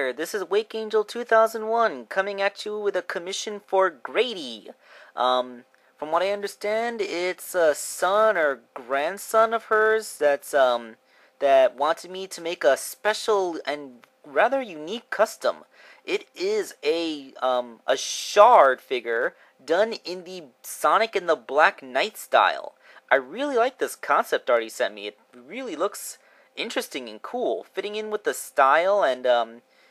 there, this is Wake Angel 2001 coming at you with a commission for Grady. From what I understand, it's a son or grandson of hers that wanted me to make a special and rather unique custom. It is a shard figure done in the Sonic and the Black Knight style. I really like this concept art he sent me. It really looks interesting and cool, fitting in with the style, and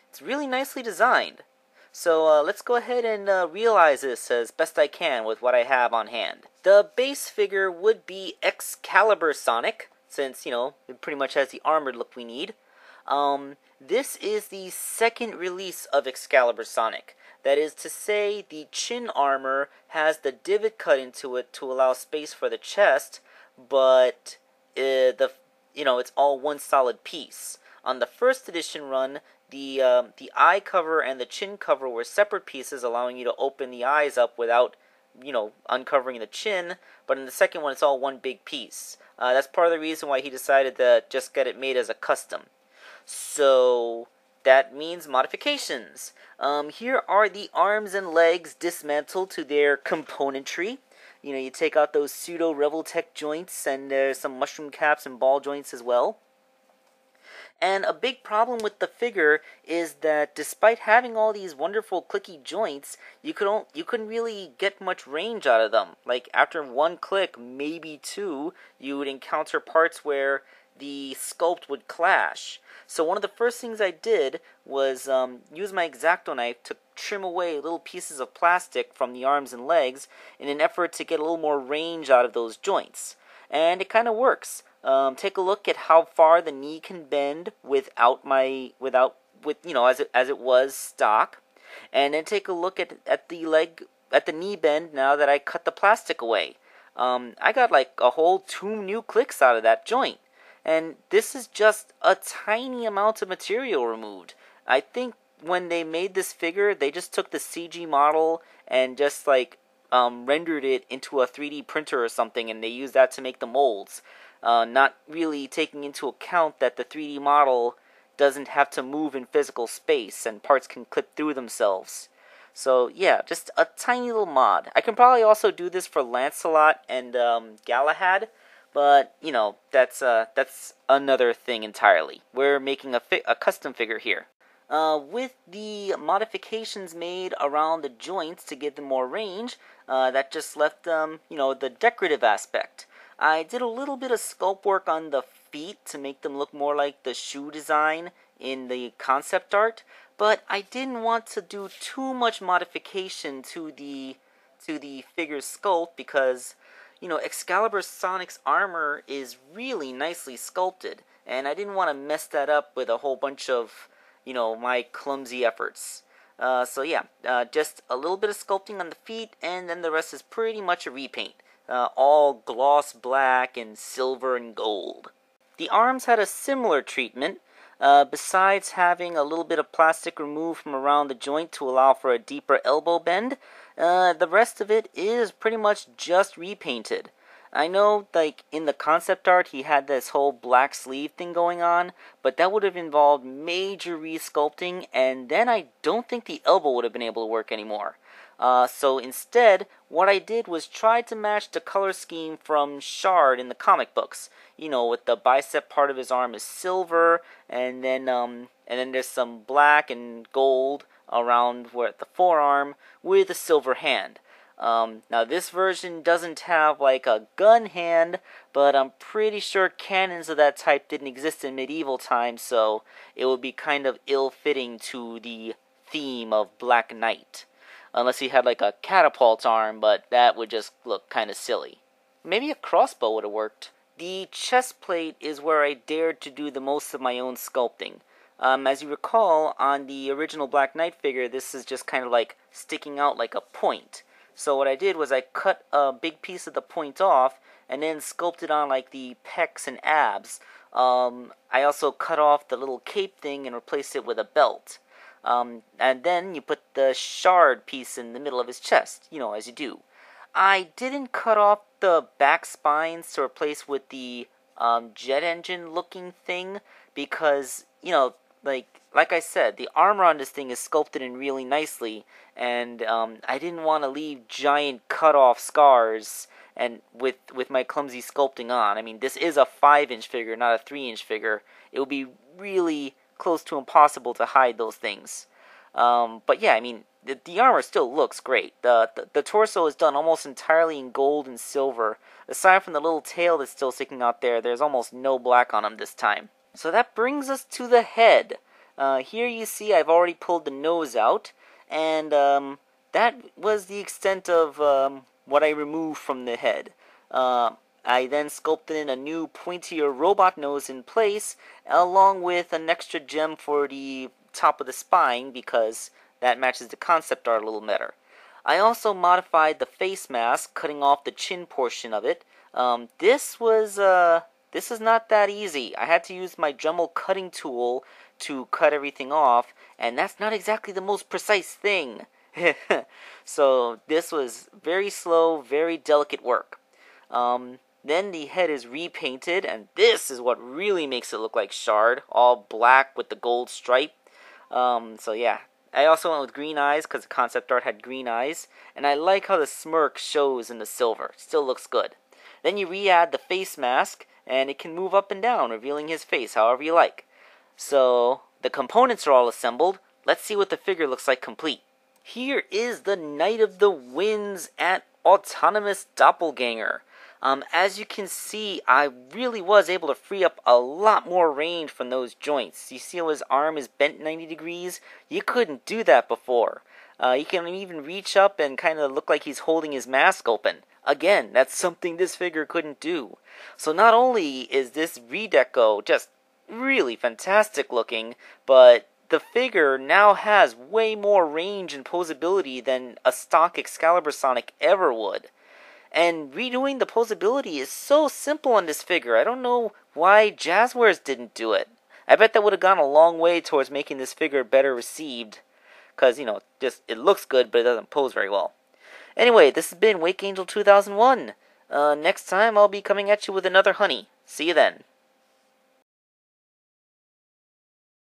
it's really nicely designed. So let's go ahead and realize this as best I can with what I have on hand. The base figure would be Excalibur Sonic, since, you know, it pretty much has the armored look we need. This is the second release of Excalibur Sonic. That is to say, the chin armor has the divot cut into it to allow space for the chest, but it's all one solid piece. On the first edition run, the eye cover and the chin cover were separate pieces, allowing you to open the eyes up without, uncovering the chin. But in the second one, it's all one big piece. That's part of the reason why he decided to just get it made as a custom. So that means modifications. Here are the arms and legs dismantled to their componentry. You take out those pseudo Revoltech joints, and there's some mushroom caps and ball joints as well. And a big problem with the figure is that despite having all these wonderful clicky joints, you couldn't really get much range out of them. Like after one click, maybe two, you would encounter parts where the sculpt would clash. So one of the first things I did was use my X-Acto knife to trim away little pieces of plastic from the arms and legs in an effort to get a little more range out of those joints. And it kind of works. Take a look at how far the knee can bend as it was stock, and then take a look at the knee bend now that I cut the plastic away. I got like a whole 2 new clicks out of that joint. And this is just a tiny amount of material removed. I think when they made this figure, they just took the CG model and just rendered it into a 3D printer or something, and they used that to make the molds. Not really taking into account that the 3D model doesn't have to move in physical space and parts can clip through themselves. So yeah, just a tiny little mod. I can probably also do this for Lancelot and Galahad. But, that's another thing entirely. We're making a custom figure here. With the modifications made around the joints to give them more range, that just left them, the decorative aspect. I did a little bit of sculpt work on the feet to make them look more like the shoe design in the concept art, but I didn't want to do too much modification to the figure's sculpt because Excalibur Sonic's armor is really nicely sculpted, and I didn't want to mess that up with a whole bunch of, my clumsy efforts. So yeah, just a little bit of sculpting on the feet, and then the rest is pretty much a repaint. All gloss black and silver and gold. The arms had a similar treatment. Besides having a little bit of plastic removed from around the joint to allow for a deeper elbow bend, the rest of it is pretty much just repainted. I know, in the concept art, he had this whole black sleeve thing going on, but that would have involved major resculpting, and then I don't think the elbow would have been able to work anymore. So instead, what I did was try to match the color scheme from Shard in the comic books. With the bicep part of his arm is silver, and then there's some black and gold around the forearm with a silver hand. Now this version doesn't have a gun hand, but I'm pretty sure cannons of that type didn't exist in medieval times, so it would be kind of ill-fitting to the theme of Black Knight. Unless he had a catapult arm, but that would just look kind of silly. Maybe a crossbow would have worked. The chest plate is where I dared to do the most of my own sculpting. As you recall, on the original Black Knight figure, this is just kind of sticking out like a point. So what I did was I cut a big piece of the point off, and then sculpted on the pecs and abs. I also cut off the little cape thing and replaced it with a belt. And then you put the shard piece in the middle of his chest, as you do. I didn't cut off the back spines to replace with the jet engine looking thing because, like I said, the armor on this thing is sculpted in really nicely, and I didn't want to leave giant cut-off scars and with my clumsy sculpting on. I mean, this is a 5-inch figure, not a 3-inch figure. It would be really close to impossible to hide those things. But yeah, I mean, the armor still looks great. The torso is done almost entirely in gold and silver. Aside from the little tail that's still sticking out there, there's almost no black on him this time. So that brings us to the head. Here you see I've already pulled the nose out, and that was the extent of what I removed from the head. I then sculpted in a new pointier robot nose in place, along with an extra gem for the top of the spine, because that matches the concept art a little better. I also modified the face mask, cutting off the chin portion of it. This is not that easy. I had to use my Dremel cutting tool to cut everything off, and that's not exactly the most precise thing. So this was very slow, very delicate work. Then the head is repainted, and this is what really makes it look like Shard, all black with the gold stripe. So yeah, I also went with green eyes because the concept art had green eyes, and I like how the smirk shows in the silver. Still looks good. Then you re-add the face mask, and it can move up and down, revealing his face however you like. So the components are all assembled. Let's see what the figure looks like complete. Here is the Knight of the Winds at Autonomous Doppelganger. As you can see, I really was able to free up a lot more range from those joints. You see how his arm is bent 90 degrees? You couldn't do that before. He can even reach up and kind of look like he's holding his mask open. Again, that's something this figure couldn't do. So not only is this redeco just really fantastic looking, but the figure now has way more range and posability than a stock Excalibur Sonic ever would. And redoing the posability is so simple on this figure. I don't know why Jazzwares didn't do it. I bet that would have gone a long way towards making this figure better received. Because, just it looks good, but it doesn't pose very well. Anyway, this has been Wake Angel 2001. Next time I'll be coming at you with another honey. See you then.